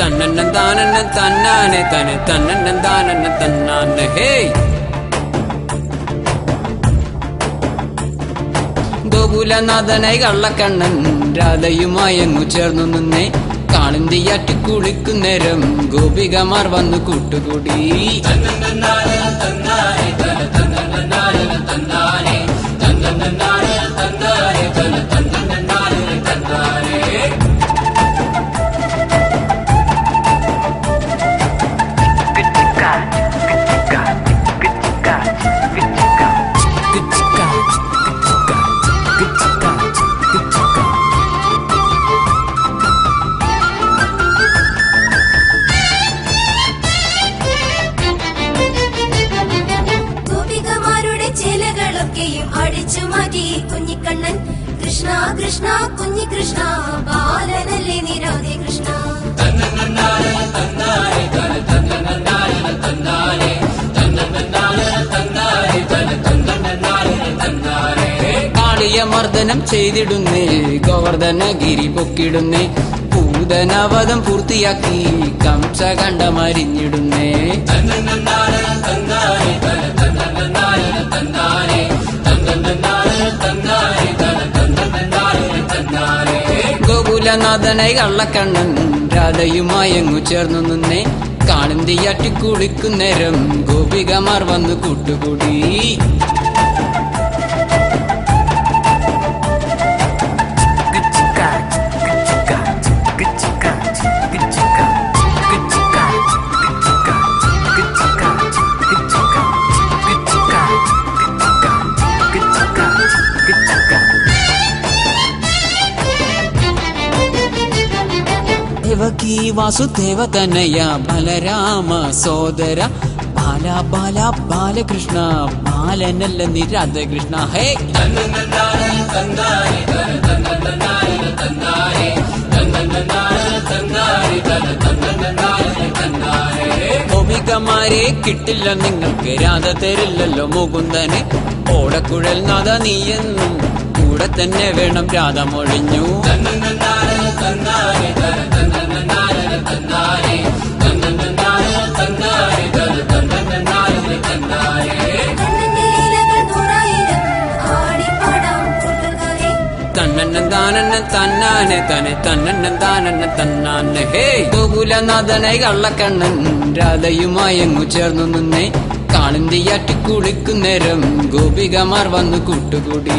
തന്നന്നൻ താനന്നൻ തന്നാനെ തന്നെ തന്നന്നൻ താനന്നൻ തന്നാനെ ഹേയ് ഗോകുലനാഥനായി കള്ളക്കണ്ണൻ രാധയുമായങ്ങു ചേർന്നു നിന്നേ കാളിന്തിയാറ്റി കുളിക്കുന്നേരം ഗോപികമാർ വന്നു കൂട്ടുകൂടി അടിച്ചുമാറ്റി കുഞ്ഞിക്കണ്ണൻ കൃഷ്ണ കൃഷ്ണ കുഞ്ഞികൃഷ്ണ ബാലനല്ലേ നിരാധേ കൃഷ്ണ കാളിയമർദ്ദനം ചെയ്തിടുന്നേ ഗോവർദ്ധനഗിരി പൊക്കിടുന്നേ പൂതനവധം പൂർത്തിയാക്കി കംസകണ്ഠമരിഞ്ഞിടുന്നേ ഗോകുലനാഥനായി കള്ളക്കണ്ണൻ രാധയുമായങ്ങു ചേർന്നു നിന്നേ കാളിന്തിയാറ്റി കുളിക്കുന്നേരം ഗോപികമാർ വന്നു കൂട്ടുകൂടി ദേവകി വാസുദേവ തനയ ബലരാമ സോദര ബാല ബാല ബാലകൃഷ്ണ ബാലനല്ല നിരാധ കൃഷ്ണ ഹേ ഗോപികമാരെ കിട്ടില്ല നിങ്ങൾക്ക് രാധ തരില്ലല്ലോ മുകുന്ദന് ഓടക്കുഴൽ നാഥ നീയെന്നും കൂടെ തന്നെ വേണം രാധ മൊഴിഞ്ഞു തന്നന്നൻ താനന്നൻ തന്നാനെ തന്നെ തന്നന്നൻ താനന്നൻ തന്നാനെ ഹേ ഗോകുലനാഥനായി കള്ളക്കണ്ണൻ രാധയുമായങ്ങു ചേർന്നു നിന്നേ കാളിന്തിയാറ്റി കുളിക്കുന്നേരം ഗോപികമാർ വന്നു കൂട്ടുകൂടി